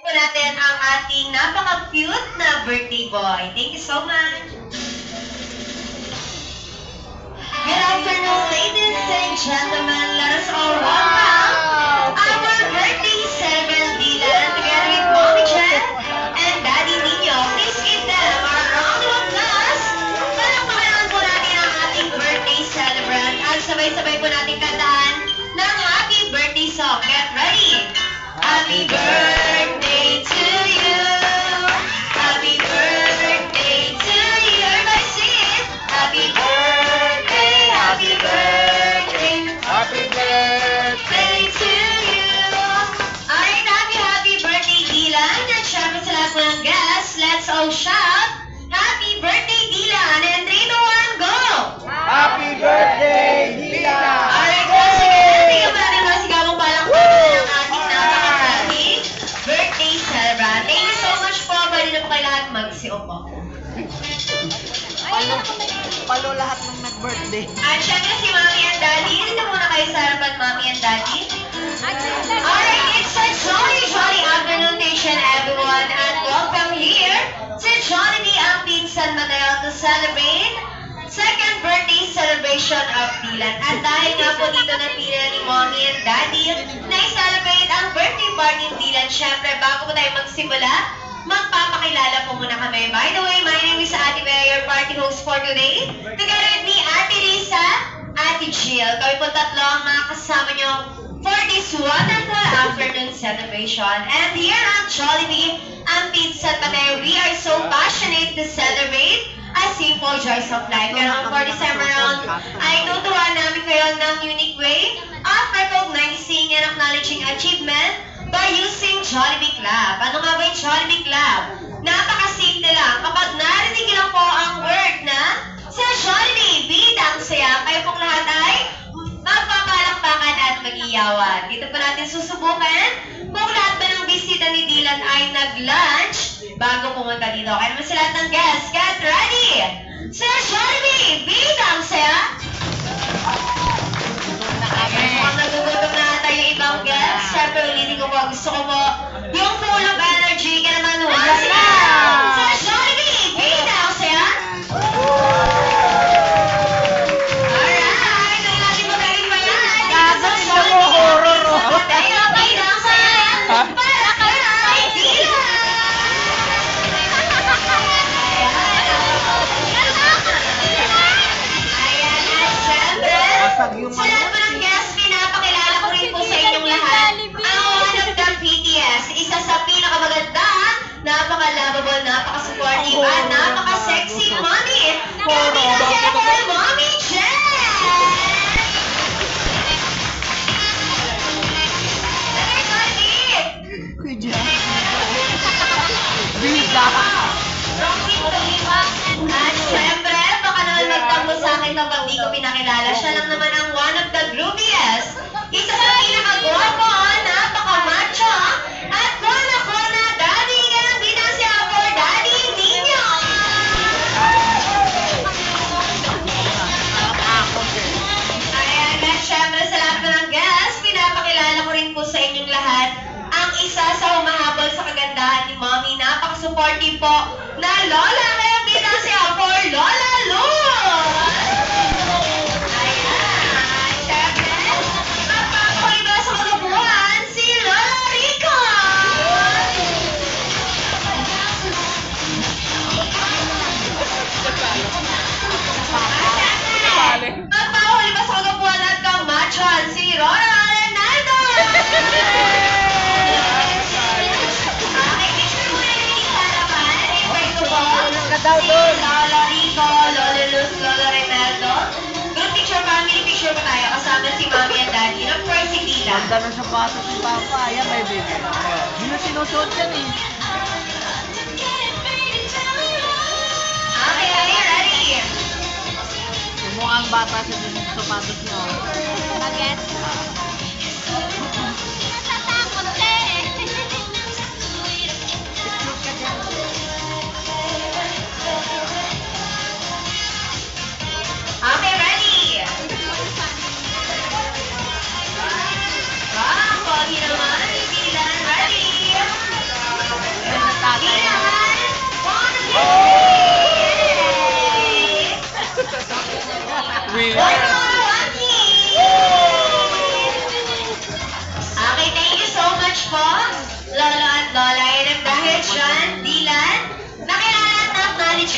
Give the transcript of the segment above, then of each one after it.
po natin ang ating napaka-cute na birthday boy. Thank you so much. Good afternoon, ladies and gentlemen. Let us all welcome our birthday celebrant Dylan together with Mommy Jen and Daddy Nino. Please give them a round of applause. Palakpakan po natin ang ating birthday celebrant at sabay-sabay po natin kantahan ng happy birthday song. Get ready! Happy birthday to you. Happy birthday to you. Everybody sing it. Happy birthday, happy birthday, Happy birthday! to you. Alright, happy birthday, Dylan. At syempre sa lahat po ng guests, let's all shout, happy birthday, Dylan. And 3, 2, 1, go! Happy birthday, Dila! Alright, guys, again, tingnan po natin mga sigabong palakpakan ng ating napaka-happy birthday celebrant. Thank you so much po. Pwede na po kayo lahat magsiupo. Palo lahat ng nag-birthday. At syempre si Mommy and Daddy. Dito muna kayo sa harapan, Mommy and Daddy. Alright, it's a jolly afternoon nation, everyone. And welcome here to Jollibee ang Pinsan Mateo to celebrate second birthday celebration of Dylan. At dahil nga po dito napili ni Mommy and Daddy na i-celebrate ang birthday party ni Dylan, syempre bago po tayo magsimula, magpapakilala po muna kami. By the way, my name is Ate Bea, your party host for today. Together with me, Ate Lisa, Ate Jill. Kami po tatlo ang mga kasama nyo for this wonderful afternoon celebration. And here at Jollibee, ang Pinsan Mateo, we are so passionate to celebrate a simple joys of life. Kaya for this time around, ay tuturuan namin kayo ng unique way of recognizing and acknowledging achievement by using Jollibee Club. Ano nga ba yung Jollibee Club? Napakasimple lang. Kapag narinig lang po ang word na sa Jollibee, bidang saya, kayo pong lahat ay magpapalakpakan at mag-iyawan. Dito po natin susubukan kung lahat ba ng bisita ni Dylan ay nag-lunch bago pumunta dito. Kaya naman sa lahat ng guests, get ready! Sa Jollibee, bidang saya! Mukhang nagugutom na ata yung ibang guests. Siyempre, ulitin ko po. Gusto ko po yung full of energy. Kaya naman, once again, sa Jollibee, bidang saya! Alright, ang natin magaling pa yan. Sa Jollibee, bidang saya! Para kay Dylan! Ayan, at syempre, sa lahat po ng guests, pinapakilala ko rin po sa inyong lahat ang one of the BTS, isa sa pinakamaganda, napaka-lovable, napaka-supportive, at napaka-sexy mommy. Kami na siya po, Mommy Jen! Kuya. Dila! At syempre, baka naman magtampo sa akin kapag di ko pinakilala. Siya lang naman ang one of the grooviest. Isa sa pinakagwapo, napaka-macho, at kona-kona, daddy ka ng binasya for Daddy Nino. Ayan, at syempre sa lahat po ng guests, pinapakilala ko rin po sa inyong lahat ang isa sa humahabol sa kagandahan ni Mommy. Napaka-supportive po na Lola kayong binasya for Lola Luz. Ayan, syempre, magpapakuliba sa kagabuhan si Lola Rico. At syempre, magpapakuliba sa kagabuhan at kamachon si Rona Renaldo. Okay, picture muna yung sa harapan. Invite ko po si Lola Rico, Lola Luz, Lola Renaldo. Group picture, family picture po tayo kasama si Mommy and Daddy. And of course, si Dylan. Ganda ng sapatos ni Papa. Ayan, may baby. Hindi na sinusuot yan eh. Okay, are you ready? Mukhang bata siya din yung sapatos niyo. Bakit? Natatakot ka eh. Picture ka dyan. Okay, ready? Wow, pogi naman. Dylan, ready?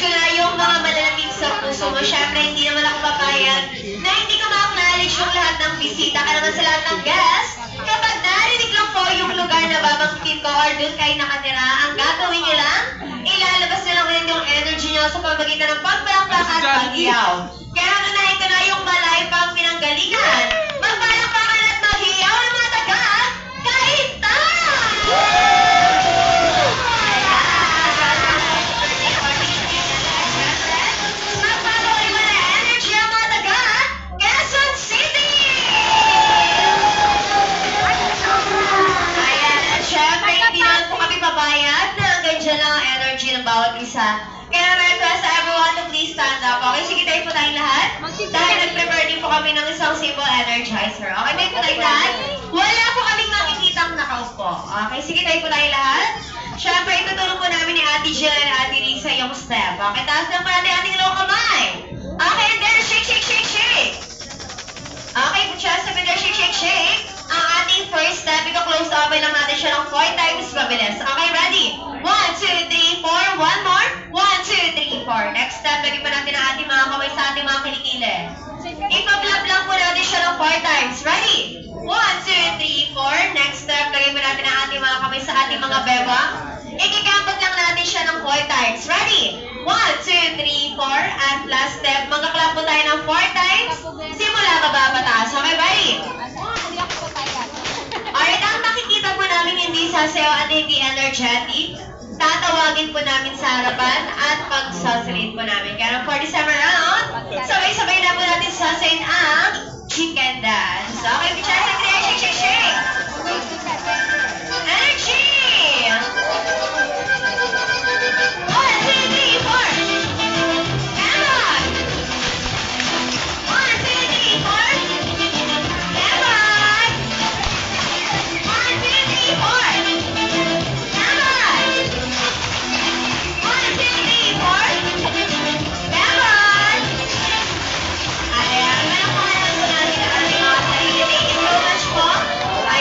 ko na yung mga malalapit sa puso mo. Siyempre, hindi naman ako papayag na hindi ko ma-acknowledge yung lahat ng bisita ka naman sa lahat ng guests. Kapag narinig lang po yung lugar na babangkitin ko or doon kayo nakatira, ang gagawin nyo lang, ilalabas nyo lang ulit yung energy nyo sa pamagitan ng pagbalakpak at pag-iyaw. Kaya unahin ko na yung malay pang pinanggalingan. Magbalakpakan at mag-iyaw ng mga taga Kaitan! Magpapawin mo na energy ang mga taga Quezon City! Ayan, at syempre, hindi naman po kami papayag na hanggang dyan lang ang energy ng bawat isa. Kaya request everyone to please stand up. Okay, sige tayo po tayong lahat. Dahil nag-prepare din po kami ng isang simple energizer. Okay, tayo po tayong lahat. Wala po kaming makikitang nakaupo. Okay, sige tayo po tayong lahat. Syempre, itutulong po namin ni Ate Jill and Ate Risa yung step. Okay, taas lang po natin ating dalawang kamay. Okay, and then shake, shake, shake, shake. Okay, put chest up and then shake, shake, shake. Ang ating first step, ito-close up lang natin siya ng 4 times mabilis. Okay, ready? 1, 2, 3, 4. One more. 1, 2, 3, 4. Next step, lagyan pa natin ang ating mga kamay sa ating mga kilikili. Ipa-blab lang po natin siya ng 4 times. Ready? 1, 2, 3, 4. Next step, lagyan pa natin ang ating mga kamay sa ating mga beba. Ikikambot lang natin siya ng 4 times. Ready? 1, 2, 3, 4. At last step, magkaklap po tayo ng 4 times. Simula baba pataas. Okay, ready? Hindi ako papayag. Alright, ang nakikita po namin hindi sasayaw at hindi energetic, tatawagin po namin sa harapan at pagsasalin po namin. Kaya for this summer round, sabay-sabay na po natin sasayin ang chicken dance. Okay, Pichaya?